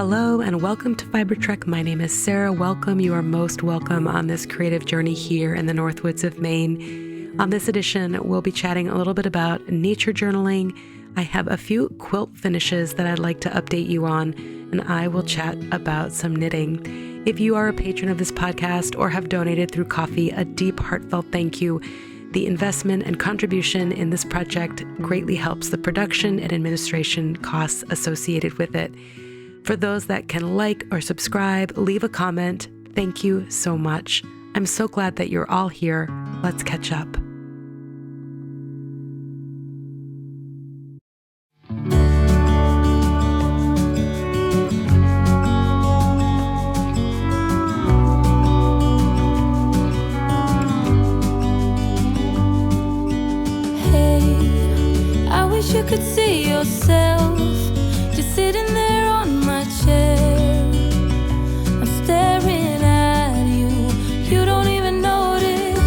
Hello and welcome to Fiber Trek. My name is Sarah. Welcome. You are most welcome on this creative journey here in the Northwoods of Maine. On this edition, we'll be chatting a little bit about nature journaling. I have a few quilt finishes that I'd like to update you on, and I will chat about some knitting. If you are a patron of this podcast or have donated through Ko-fi, a deep, heartfelt thank you. The investment and contribution in this project greatly helps the production and administration costs associated with it. For those that can like or subscribe, leave a comment. Thank you so much. I'm so glad that you're all here. Let's catch up. You could see yourself just sitting there on my chair. I'm staring at you, you don't even notice.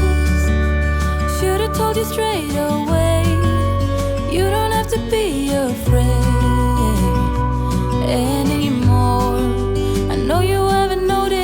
Should've told you straight away, you don't have to be afraid anymore. I know you haven't noticed.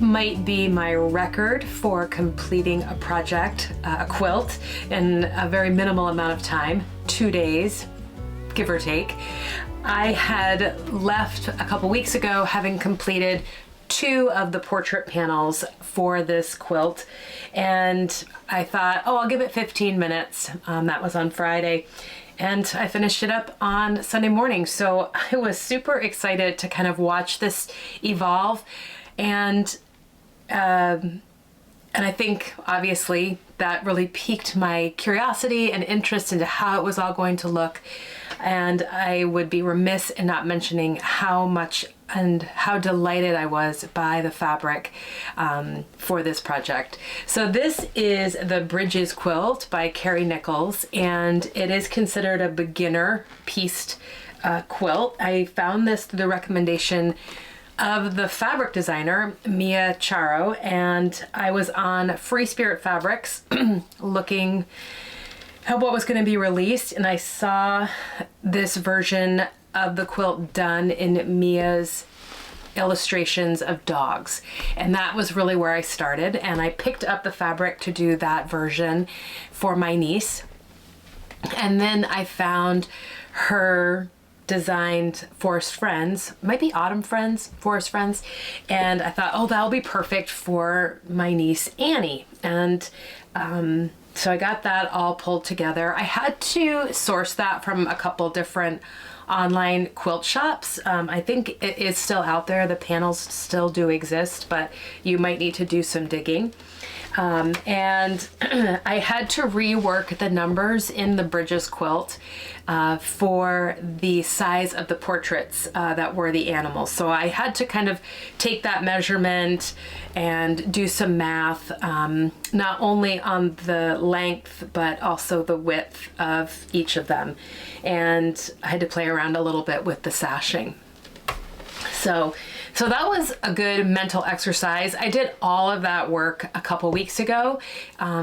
Might be my record for completing a project, a quilt, in a very minimal amount of time, 2 days, give or take. I had left a couple weeks ago having completed 2 of the portrait panels for this quilt, and I thought, I'll give it 15 minutes. That was on Friday. And I finished it up on Sunday morning. So I was super excited to kind of watch this evolve. And I think obviously that really piqued my curiosity and interest into how it was all going to look. And I would be remiss in not mentioning how much and how delighted I was by the fabric for this project. So this is the Bridges quilt by Carrie Nichols, and it is considered a beginner pieced quilt. I found this through the recommendation of the fabric designer, Mia Charro, and I was on Free Spirit Fabrics looking at what was going to be released, and I saw this version of the quilt done in Mia's illustrations of dogs, and that was really where I started, and I picked up the fabric to do that version for my niece. And then I found her designed Forest Friends, might be Autumn Friends, Forest Friends, and I thought, that'll be perfect for my niece Annie. And so I got that all pulled together. I had to source that from a couple different online quilt shops. I think it is still out there. The panels still do exist, but you might need to do some digging. And I had to rework the numbers in the Bridges quilt for the size of the portraits that were the animals. So I had to kind of take that measurement and do some math, not only on the length, but also the width of each of them. And I had to play around a little bit with the sashing. So that was a good mental exercise. I did all of that work a couple weeks ago,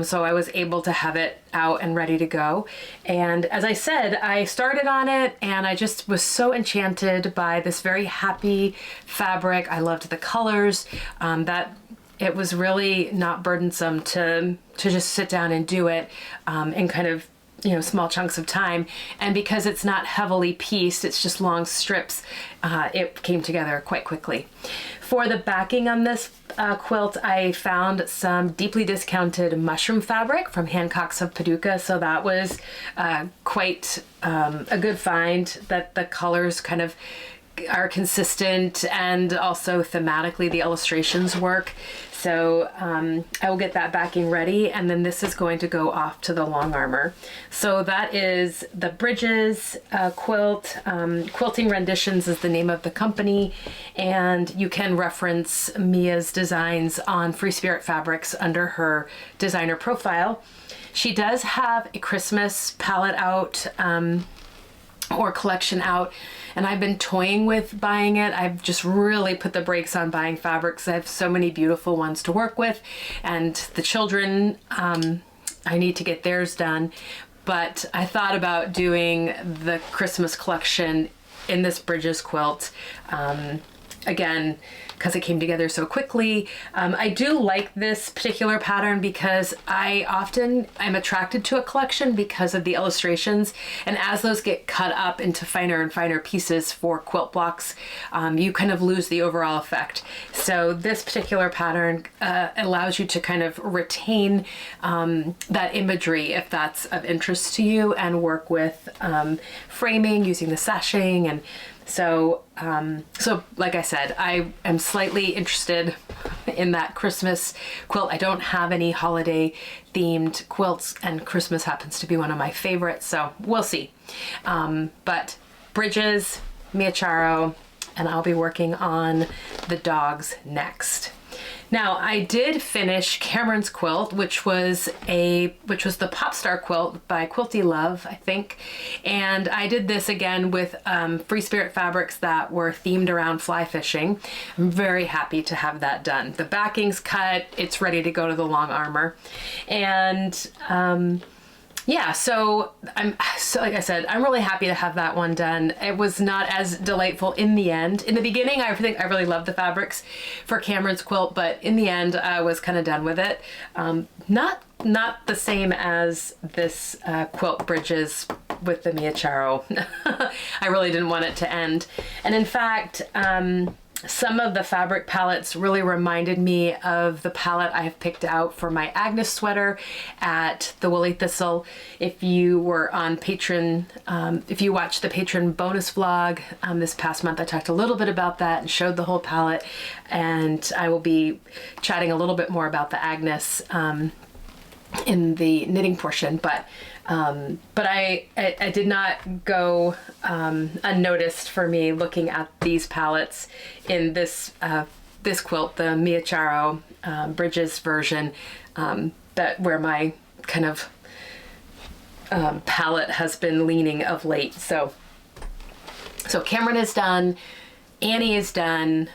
so I was able to have it out and ready to go. And as I said, I started on it and I just was so enchanted by this very happy fabric. I loved the colors, that it was really not burdensome to just sit down and do it in kind of small chunks of time. And because it's not heavily pieced, it's just long strips, it came together quite quickly. For the backing on this quilt, I found some deeply discounted mushroom fabric from Hancock's of Paducah. So that was quite a good find, that the colors kind of are consistent, and also thematically the illustrations work. So I will get that backing ready, and then this is going to go off to the long armor. So that is the Bridges quilt. Quilting Renditions is the name of the company, and you can reference Mia's designs on Free Spirit Fabrics under her designer profile. She does have a Christmas palette out, or collection out, and I've been toying with buying it. I've just really put the brakes on buying fabrics. I have so many beautiful ones to work with, and the children, I need to get theirs done. But I thought about doing the Christmas collection in this Bridges quilt, again, because it came together so quickly. I do like this particular pattern because I'm attracted to a collection because of the illustrations, and as those get cut up into finer and finer pieces for quilt blocks, you kind of lose the overall effect. So this particular pattern allows you to kind of retain that imagery if that's of interest to you, and work with framing using the sashing. And so like I said, I am slightly interested in that Christmas quilt. I don't have any holiday themed quilts, and Christmas happens to be one of my favorites, so we'll see. But Bridges, Mia Charro, and I'll be working on the dogs next. Now, I did finish Cameron's quilt, which was the Pop Star quilt by Quilty Love, I think. And I did this again with Free Spirit fabrics that were themed around fly fishing. I'm very happy to have that done. The backing's cut, it's ready to go to the long armor. And yeah, so like I said, I'm really happy to have that one done. It was not as delightful in the end. In the beginning, I think I really loved the fabrics for Cameron's quilt, but in the end, I was kind of done with it. Not the same as this quilt Bridges with the Mia Charro. I really didn't want it to end. And in fact, some of the fabric palettes really reminded me of the palette I have picked out for my Agnes sweater at the Woolly Thistle. If you were on Patreon, if you watched the Patreon bonus vlog this past month, I talked a little bit about that and showed the whole palette, and I will be chatting a little bit more about the Agnes in the knitting portion, but I did not go unnoticed for me looking at these palettes in this quilt, the Mia Charro Bridges version, where my kind of palette has been leaning of late. So Cameron is done, Annie is done.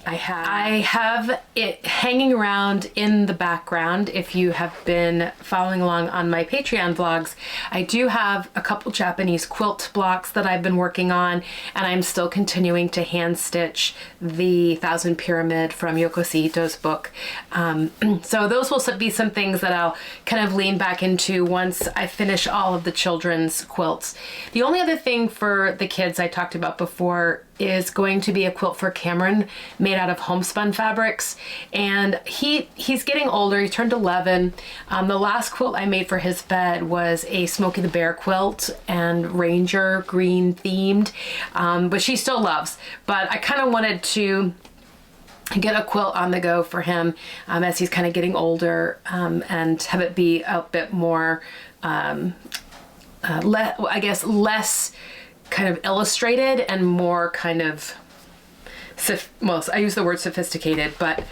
I have it hanging around in the background. If you have been following along on my Patreon vlogs, I do have a couple Japanese quilt blocks that I've been working on, and I'm still continuing to hand stitch the Thousand Pyramid from Yoko Sihito's book. So those will be some things that I'll kind of lean back into once I finish all of the children's quilts. The only other thing for the kids I talked about before is going to be a quilt for Cameron made out of homespun fabrics, and he's getting older. He turned 11. The last quilt I made for his bed was a Smokey the Bear quilt and Ranger green themed, but she still loves. But I kind of wanted to get a quilt on the go for him as he's kind of getting older, and have it be a bit more less kind of illustrated and more kind of well, I use the word sophisticated, but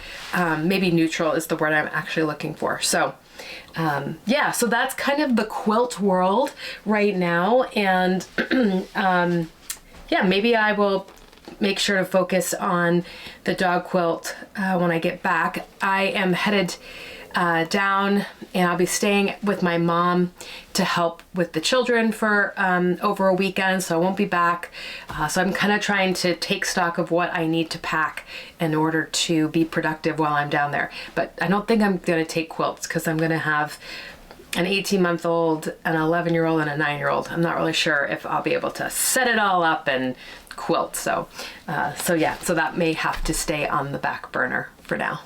maybe neutral is the word I'm actually looking for. So yeah, so that's kind of the quilt world right now. And yeah, maybe I will make sure to focus on the dog quilt when I get back. I am headed down, and I'll be staying with my mom to help with the children for over a weekend, so I won't be back. So I'm kind of trying to take stock of what I need to pack in order to be productive while I'm down there. But I don't think I'm going to take quilts because I'm going to have an 18-month-old, an 11-year-old, and a 9-year-old. I'm not really sure if I'll be able to set it all up and quilt. So yeah, so that may have to stay on the back burner for now.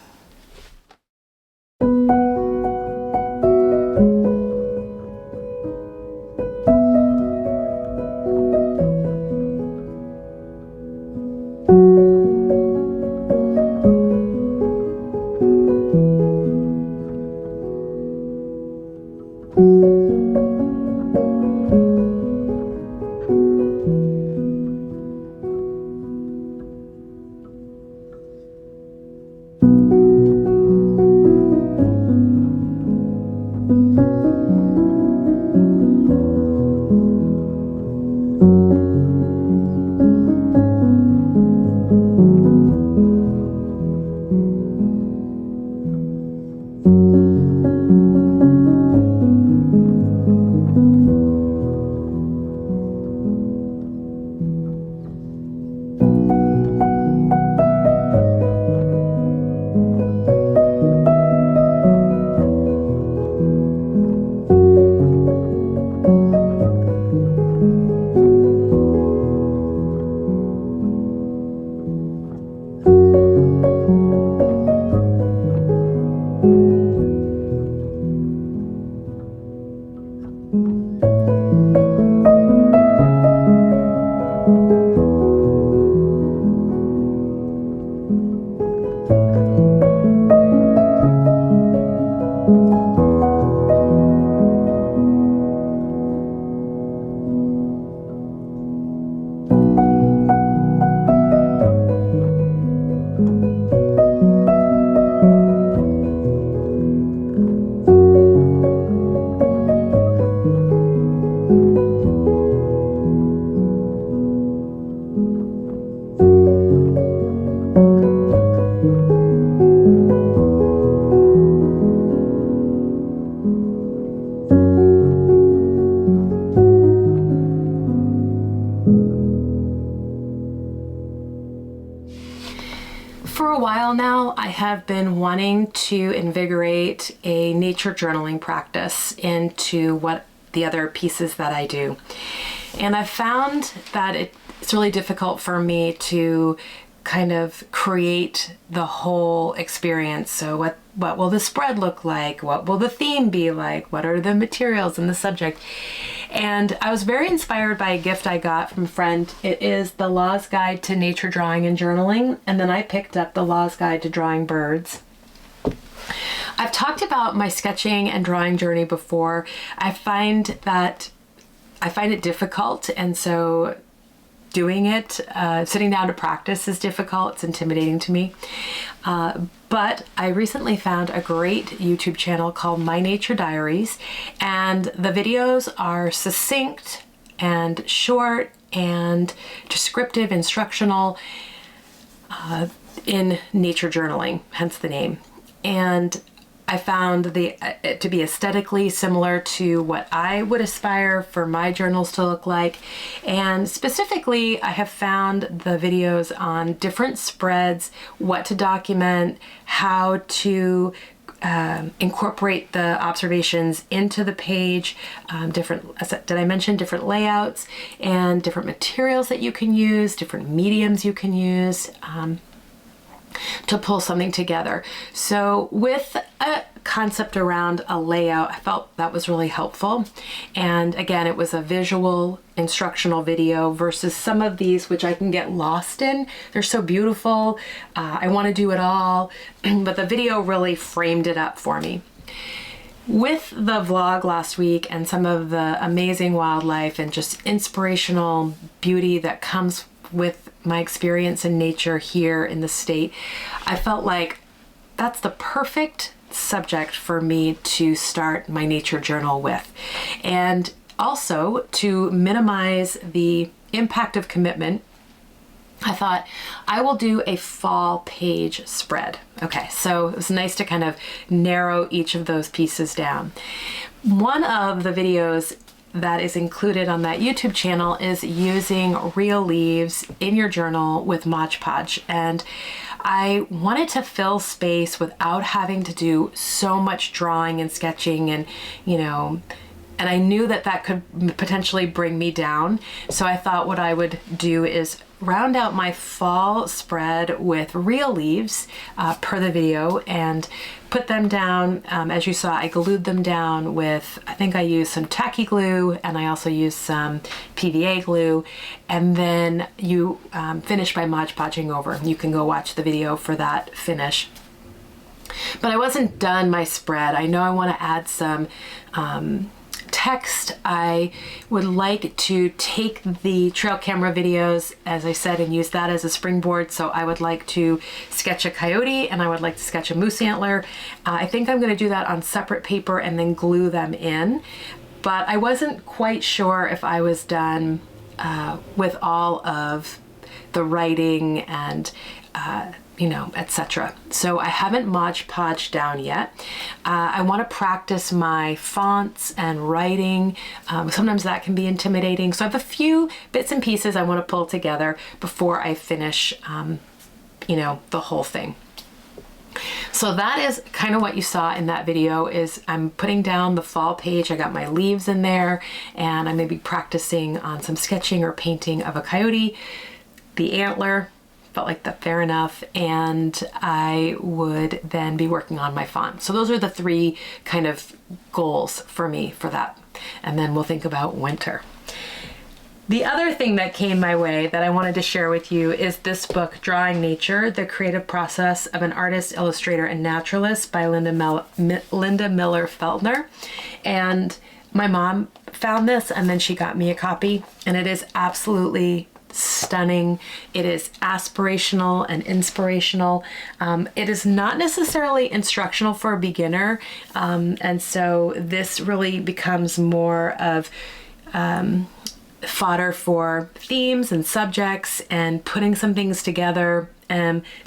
For a while now, I have been wanting to invigorate a nature journaling practice into what the other pieces that I do. And I've found that it's really difficult for me to kind of create the whole experience. So what will the spread look like? What will the theme be like? What are the materials and the subject? And I was very inspired by a gift I got from a friend. It is the Law's Guide to Nature Drawing and Journaling. And then I picked up the Law's Guide to Drawing Birds. I've talked about my sketching and drawing journey before. I find it difficult, and so doing it, sitting down to practice is difficult. It's intimidating to me. But I recently found a great YouTube channel called My Nature Diaries, and the videos are succinct and short and descriptive, instructional in nature journaling, hence the name. And I found it to be aesthetically similar to what I would aspire for my journals to look like. And specifically, I have found the videos on different spreads, what to document, how to incorporate the observations into the page, did I mention different layouts and different materials that you can use, different mediums you can use, to pull something together. So with a concept around a layout, I felt that was really helpful. And again, it was a visual instructional video versus some of these, which I can get lost in. They're so beautiful. I want to do it all, but the video really framed it up for me. With the vlog last week and some of the amazing wildlife and just inspirational beauty that comes with my experience in nature here in the state, I felt like that's the perfect subject for me to start my nature journal with. And also to minimize the impact of commitment, I thought I will do a fall page spread. Okay, so it was nice to kind of narrow each of those pieces down. One of the videos that is included on that YouTube channel is using real leaves in your journal with Mod Podge. And I wanted to fill space without having to do so much drawing and sketching and, and I knew that could potentially bring me down. So I thought what I would do is round out my fall spread with real leaves per the video and put them down. As you saw, I glued them down with, I think I used some tacky glue and I also used some PVA glue. And then you finish by Mod Podging over. You can go watch the video for that finish. But I wasn't done my spread. I know I want to add some text. I would like to take the trail camera videos, as I said, and use that as a springboard. So I would like to sketch a coyote and I would like to sketch a moose antler. I think I'm going to do that on separate paper and then glue them in. But I wasn't quite sure if I was done with all of the writing and etc. So I haven't Mod Podged down yet. I want to practice my fonts and writing. Sometimes that can be intimidating. So I have a few bits and pieces I want to pull together before I finish, the whole thing. So that is kind of what you saw in that video. Is I'm putting down the fall page. I got my leaves in there and I may be practicing on some sketching or painting of a coyote, the antler. Felt like that fair enough, and I would then be working on my font. So those are the three kind of goals for me for that. And then we'll think about winter. The other thing that came my way that I wanted to share with you is this book, Drawing Nature, The Creative Process of an Artist, Illustrator, and Naturalist by Linda Miller Feldner. And my mom found this and then she got me a copy, and it is absolutely stunning. It is aspirational and inspirational. It is not necessarily instructional for a beginner, and so this really becomes more of fodder for themes and subjects and putting some things together,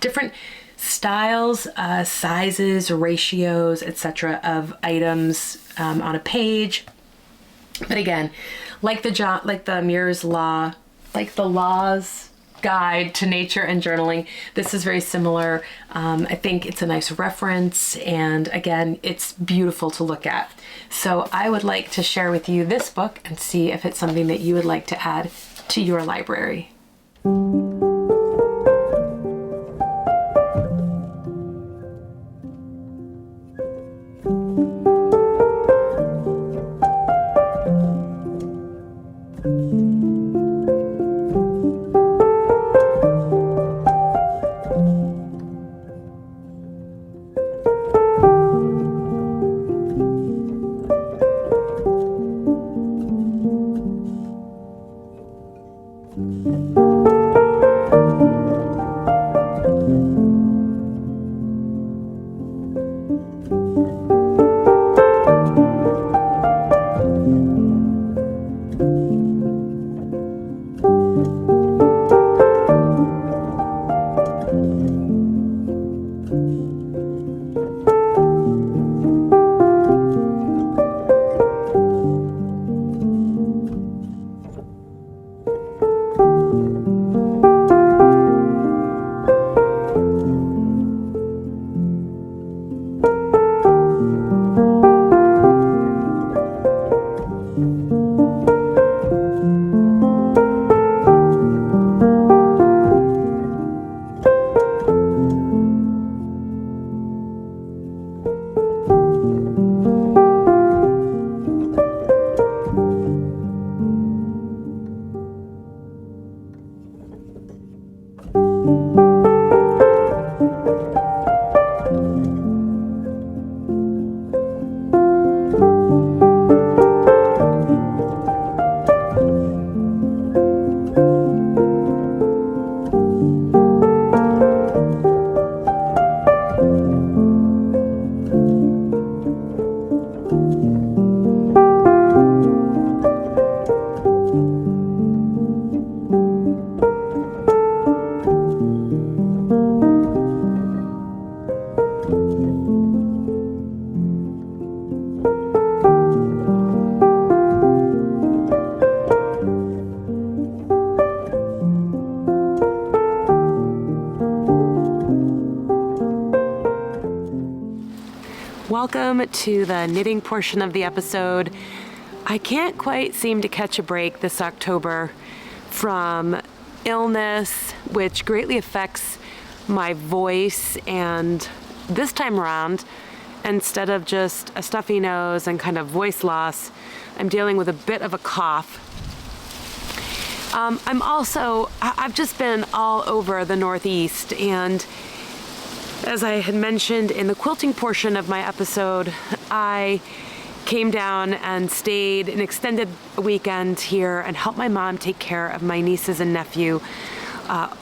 different styles, sizes, ratios, etc. of items on a page. But again, like the Muir's Law, like the laws guide to nature and journaling. This is very similar. I think it's a nice reference, and again, it's beautiful to look at. So I would like to share with you this book and see if it's something that you would like to add to your library. Welcome to the knitting portion of the episode. I can't quite seem to catch a break this October from illness, which greatly affects my voice, and this time around, instead of just a stuffy nose and kind of voice loss, I'm dealing with a bit of a cough. I've just been all over the Northeast, and as I had mentioned in the quilting portion of my episode, I came down and stayed an extended weekend here and helped my mom take care of my nieces and nephew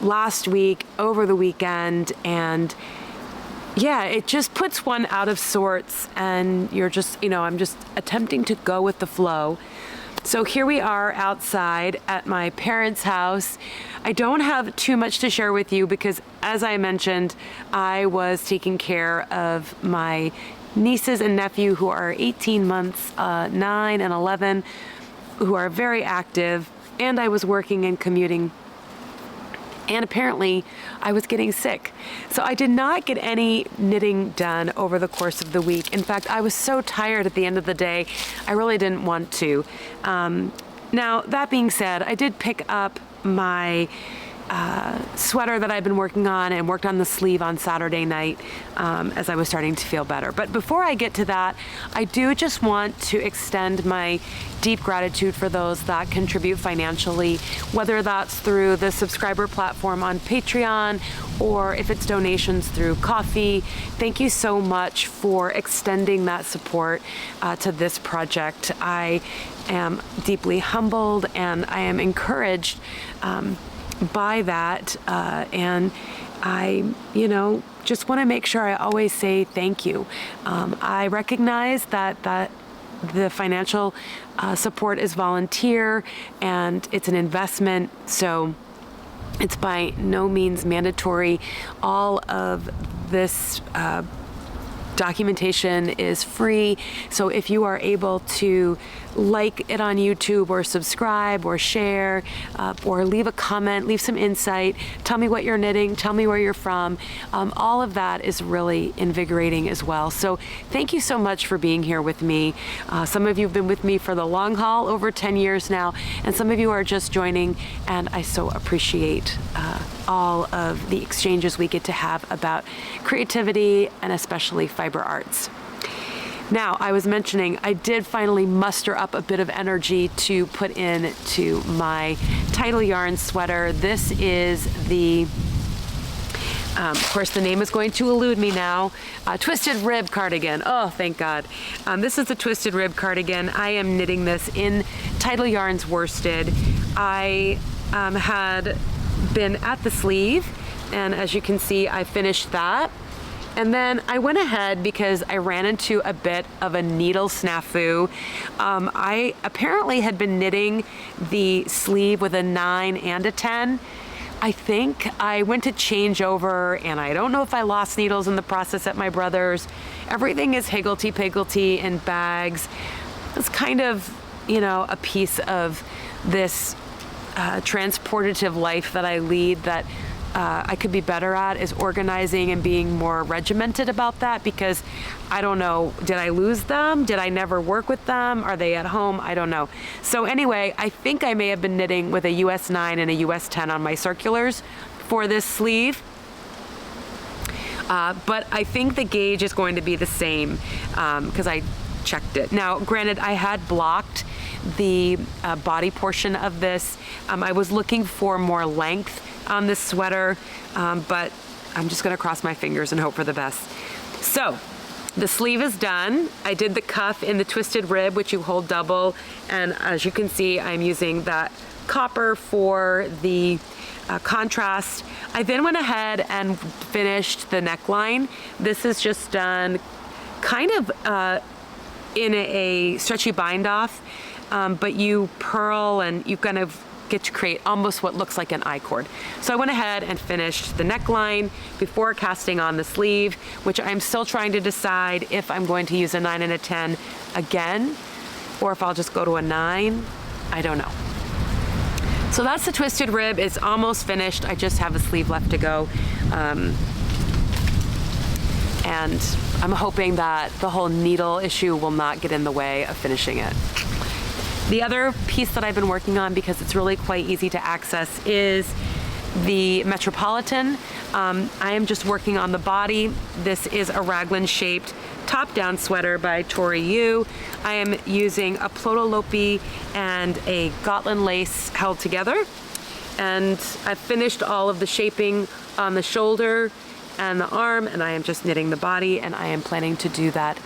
last week, over the weekend, and yeah, it just puts one out of sorts, and you're just, I'm just attempting to go with the flow. So here we are outside at my parents' house. I don't have too much to share with you because, as I mentioned, I was taking care of my nieces and nephew who are 18 months, 9 and 11, who are very active, and I was working and commuting. And apparently I was getting sick. So I did not get any knitting done over the course of the week. In fact, I was so tired at the end of the day, I really didn't want to. Now, that being said, I did pick up my sweater that I've been working on and worked on the sleeve on Saturday night as I was starting to feel better. But before I get to that, I do just want to extend my deep gratitude for those that contribute financially, whether that's through the subscriber platform on Patreon or if it's donations through Ko-fi. Thank you so much for extending that support to this project. I am deeply humbled and I am encouraged by that, and I, just want to make sure I always say thank you. I recognize that the financial support is volunteer and it's an investment, so it's by no means mandatory. All of this documentation is free. So if you are able to like it on YouTube or subscribe or share or leave a comment, leave some insight, tell me what you're knitting, tell me where you're from. All of that is really invigorating as well. So thank you so much for being here with me. Some of you have been with me for the long haul, over 10 years now, and some of you are just joining, and I so appreciate all of the exchanges we get to have about creativity and especially fiber arts. Now, I was mentioning I did finally muster up a bit of energy to put into my Tidal Yarn sweater. This is the, of course, the name is going to elude me now, Twisted Rib Cardigan. Oh, thank God. This is the Twisted Rib Cardigan. I am knitting this in Tidal Yarns worsted. I had been at the sleeve, and as you can see, I finished that. And then I went ahead because I ran into a bit of a needle snafu. I apparently had been knitting the sleeve with a 9 and a 10. I think I went to change over, and I don't know if I lost needles in the process at my brother's. Everything is higgledy-piggledy in bags. It's kind of, a piece of this transportative life that I lead that I could be better at, is organizing and being more regimented about that, because I don't know, did I lose them? Did I never work with them? Are they at home? I don't know. So anyway, I think I may have been knitting with a US 9 and a US 10 on my circulars for this sleeve. But I think the gauge is going to be the same because I checked it. Now, granted, I had blocked the body portion of this. I was looking for more length on this sweater, but I'm just gonna cross my fingers and hope for the best. So the sleeve is done. I did the cuff in the Twisted Rib, which you hold double, and as you can see, I'm using that copper for the contrast. I then went ahead and finished the neckline. This is just done kind of in a stretchy bind off, but you purl and you kind of get to create almost what looks like an I-cord. So I went ahead and finished the neckline before casting on the sleeve, which I'm still trying to decide if I'm going to use a 9 and a 10 again, or if I'll just go to a 9. I don't know. So that's the Twisted Rib. It's almost finished. I just have a sleeve left to go. And I'm hoping that the whole needle issue will not get in the way of finishing it. The other piece that I've been working on, because it's really quite easy to access, is the Metropolitan. I am just working on the body. This is a raglan shaped top-down sweater by Tori Yu. I am using a Plotolopi and a Gotland lace held together. And I've finished all of the shaping on the shoulder and the arm, and I am just knitting the body, and I am planning to do that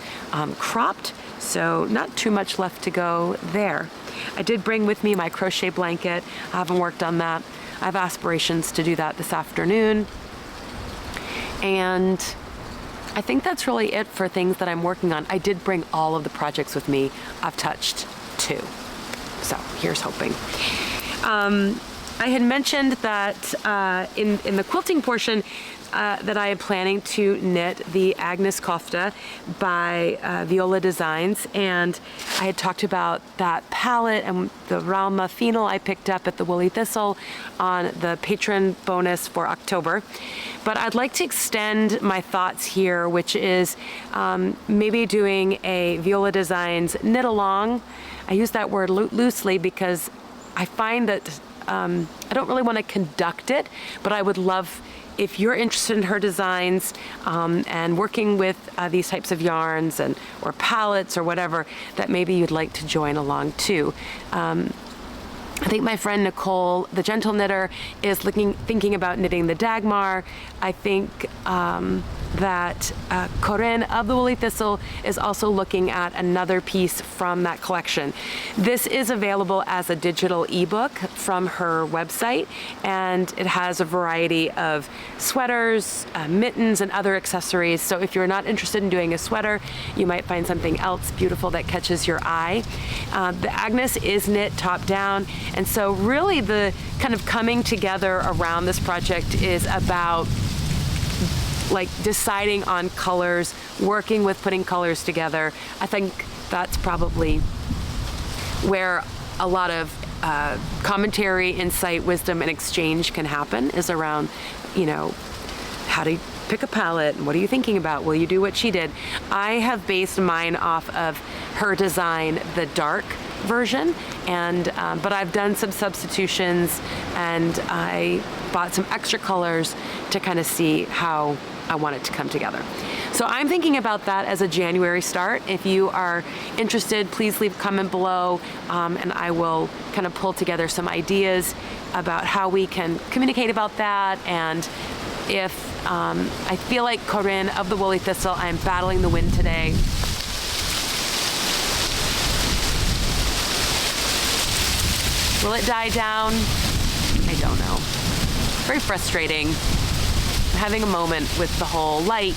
cropped. So not too much left to go there. I did bring with me my crochet blanket. I haven't worked on that. I have aspirations to do that this afternoon. And I think that's really it for things that I'm working on. I did bring all of the projects with me. I've touched 2. So here's hoping. I had mentioned that in the quilting portion, that I am planning to knit the Agnes Kofta by Wiola Designs, and I had talked about that palette and the Ralma Phenol I picked up at the Woolly Thistle on the patron bonus for October. But I'd like to extend my thoughts here, which is maybe doing a Wiola Designs knit along. I use that word loosely because I find that I don't really want to conduct it, but I would love, if you're interested in her designs and working with these types of yarns or palettes or whatever, that maybe you'd like to join along too. I think my friend Nicole, the Gentle Knitter, is thinking about knitting the Dagmar. I think that Corinne of the Woolly Thistle is also looking at another piece from that collection. This is available as a digital ebook from her website, and it has a variety of sweaters, mittens, and other accessories. So if you're not interested in doing a sweater, you might find something else beautiful that catches your eye. The Agnes is knit top down, and so really the kind of coming together around this project is about like deciding on colors working with putting colors together. I think that's probably where a lot of commentary, insight, wisdom, and exchange can happen, is around, how to pick a palette, and what are you thinking about? Will you do what she did? I have based mine off of her design, the dark version, and but I've done some substitutions, and I bought some extra colors to kind of see how I want it to come together. So I'm thinking about that as a January start. If you are interested, please leave a comment below, and I will kind of pull together some ideas about how we can communicate about that. And if I feel like Corinne of the Woolly Thistle, I'm battling the wind today. Will it die down? I don't know. Very frustrating. I'm having a moment with the whole light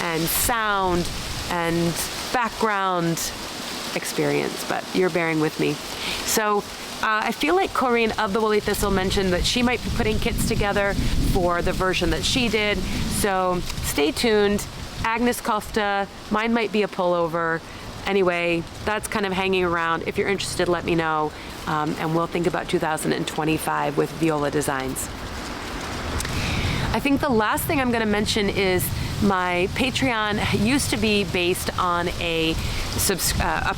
and sound and background experience, but you're bearing with me. So I feel like Corinne of the Woolly Thistle mentioned that she might be putting kits together for the version that she did. So stay tuned. Agnes Kofta, mine might be a pullover. Anyway, that's kind of hanging around. If you're interested, let me know. And we'll think about 2025 with Wiola Designs. I think the last thing I'm going to mention is my Patreon used to be based on a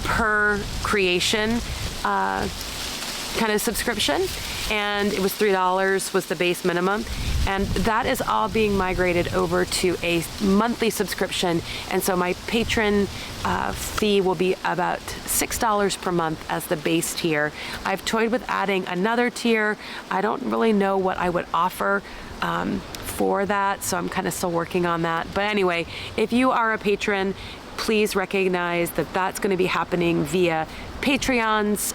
per creation kind of subscription, and it was $3 was the base minimum, and that is all being migrated over to a monthly subscription. And so my patron fee will be about $6 per month as the base tier. I've toyed with adding another tier. I don't really know what I would offer for that, so I'm kind of still working on that. But anyway, if you are a patron, please recognize that that's going to be happening via Patreon's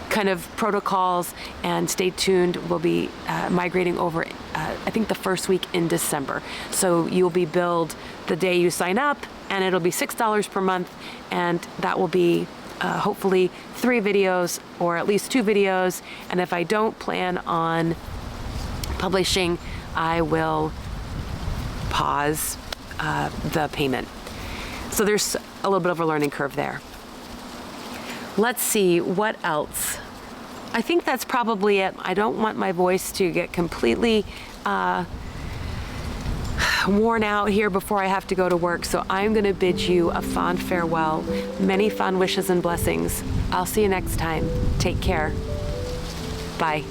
kind of protocols, and stay tuned. We'll be migrating over, I think, the first week in December. So you'll be billed the day you sign up, and it'll be $6 per month, and that will be hopefully 3 videos, or at least 2 videos. And if I don't plan on publishing, I will pause the payment. So there's a little bit of a learning curve there. Let's see what else. I think that's probably it. I don't want my voice to get completely worn out here before I have to go to work. So I'm going to bid you a fond farewell. Many fond wishes and blessings. I'll see you next time. Take care. Bye.